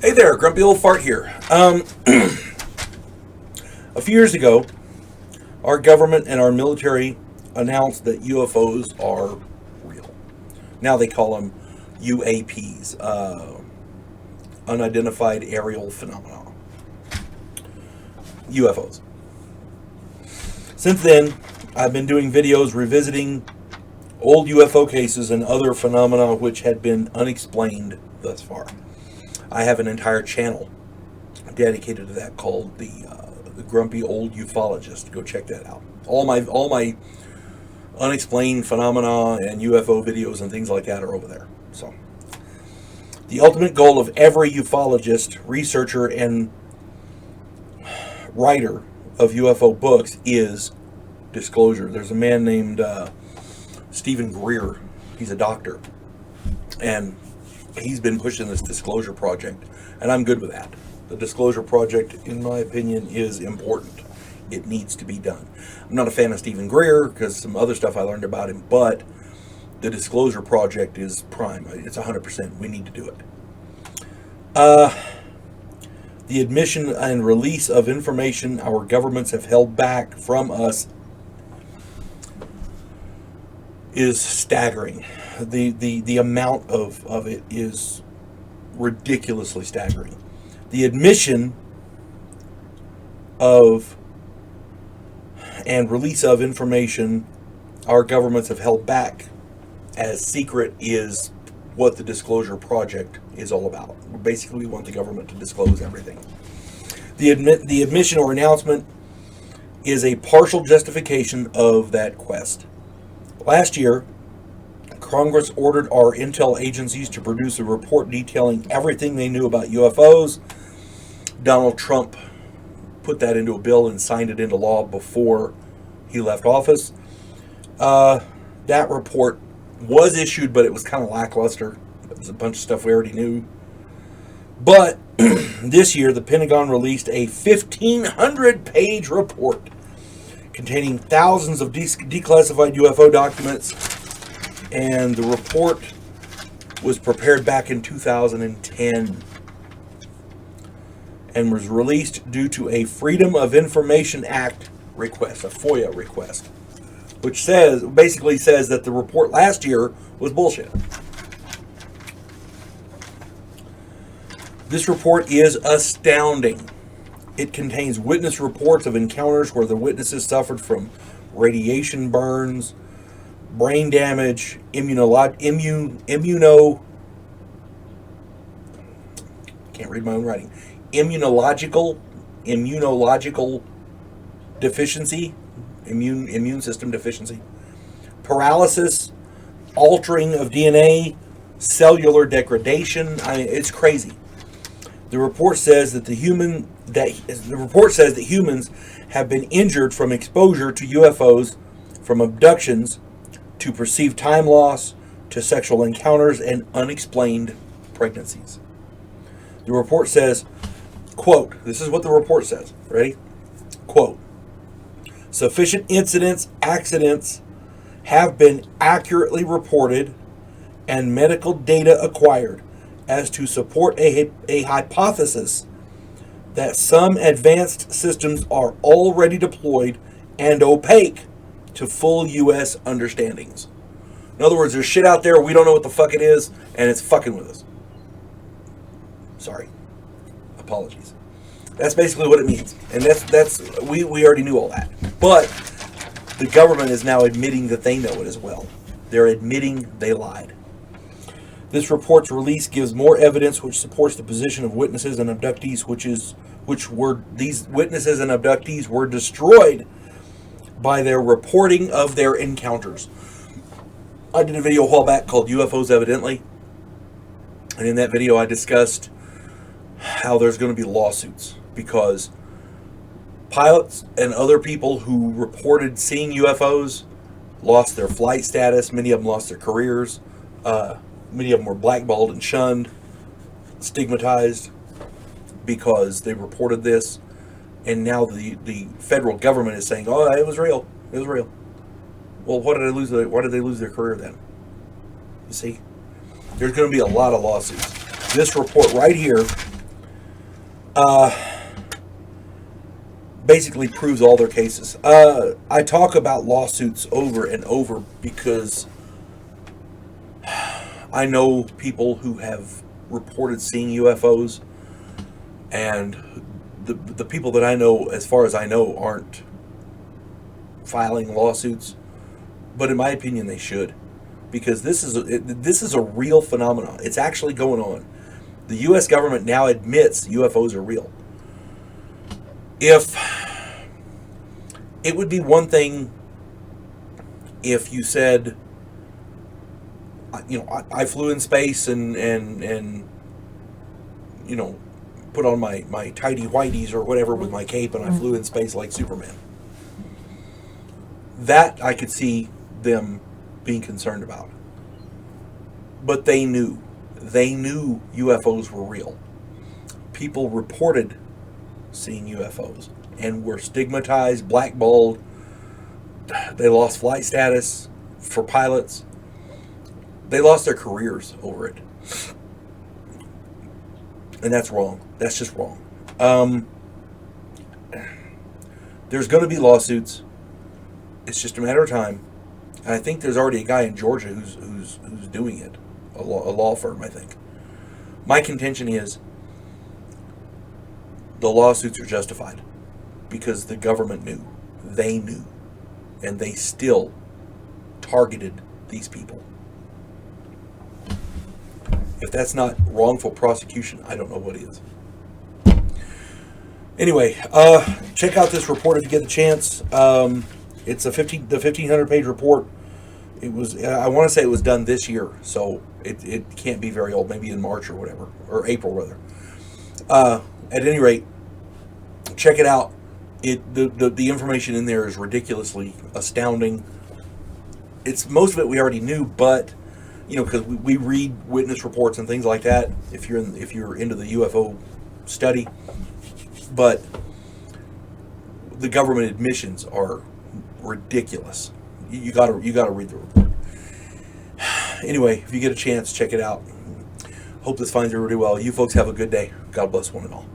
Hey there, Grumpy Old Fart here. A few years ago, our government and our military announced that UFOs are real. Now they call them UAPs, unidentified aerial phenomena. UFOs. Since then, I've been doing videos revisiting old UFO cases and other phenomena which had been unexplained thus far. I have an entire channel dedicated to that called the Grumpy Old Ufologist. Go check that out. All my unexplained phenomena and UFO videos and things like that are over there. So, the ultimate goal of every ufologist, researcher, and writer of UFO books is disclosure. There's a man named Stephen Greer. He's a doctor, and he's been pushing this disclosure project, and I'm good with that. The disclosure project, in my opinion, is important. It needs to be done. I'm not a fan of Stephen Greer because some other stuff I learned about him, but the disclosure project is prime. It's 100%. We need to do it. The admission and release of information our governments have held back from us is staggering. The amount of it is ridiculously staggering. The admission of and release of information our governments have held back as secret is what the disclosure project is all about. Basically, we want the government to disclose everything. The admission or announcement is a partial justification of that quest. Last year, Congress ordered our intel agencies to produce a report detailing everything they knew about UFOs. Donald Trump put that into a bill and signed it into law before he left office. That report was issued, but it was kind of lackluster. It was a bunch of stuff we already knew. But this year, the Pentagon released a 1,500-page report containing thousands of declassified UFO documents, and the report was prepared back in 2010 and was released due to a Freedom of Information Act request, a FOIA request, which basically says that the report last year was bullshit. This report is astounding. It contains witness reports of encounters where the witnesses suffered from radiation burns, brain damage, immunological deficiency, immune system deficiency, paralysis, altering of DNA, cellular degradation. I mean, it's crazy. The report says that humans have been injured from exposure to UFOs, from abductions to perceived time loss to sexual encounters and unexplained pregnancies. The report says, quote, this is what the report says, ready? Quote, sufficient accidents have been accurately reported and medical data acquired as to support a hypothesis that some advanced systems are already deployed and opaque to full U.S. understandings. In other words, there's shit out there, we don't know what the fuck it is, and it's fucking with us. Sorry. Apologies. That's basically what it means. And we already knew all that. But the government is now admitting that they know it as well. They're admitting they lied. This report's release gives more evidence which supports the position of witnesses and abductees, these witnesses and abductees were destroyed by their reporting of their encounters. I did a video a while back called UFOs Evidently, and in that video I discussed how there's going to be lawsuits because pilots and other people who reported seeing UFOs lost their flight status. Many of them lost their careers. Many of them were blackballed and shunned, stigmatized because they reported this. And now the federal government is saying, oh, it was real. It was real. Well, why did they lose their career then? You see? There's going to be a lot of lawsuits. This report right here basically proves all their cases. I talk about lawsuits over and over because I know people who have reported seeing UFOs, and the people that I know, as far as I know, aren't filing lawsuits. But in my opinion, they should, because this is a real phenomenon. It's actually going on. The U.S. government now admits UFOs are real. If it would be one thing if you said, I flew in space and put on my tidy whities or whatever with my cape, and I flew in space like Superman. That I could see them being concerned about. But they knew UFOs were real. People reported seeing UFOs and were stigmatized, blackballed. They lost flight status for pilots. They lost their careers over it. And that's wrong. That's just wrong. There's going to be lawsuits. It's just a matter of time. And I think there's already a guy in Georgia who's doing it. A law firm, I think. My contention is the lawsuits are justified because the government knew. They knew. And they still targeted these people. If that's not wrongful prosecution, I don't know what is. Anyway, check out this report if you get the chance. It's the 1,500-page report. It was, I want to say it was done this year, so it can't be very old. Maybe in March or whatever, or April rather. At any rate, check it out. The information in there is ridiculously astounding. Most of it we already knew, but because we read witness reports and things like that. If you're into the UFO study, but the government admissions are ridiculous. You gotta read the report. Anyway, if you get a chance, check it out. Hope this finds everybody well. You folks have a good day. God bless one and all.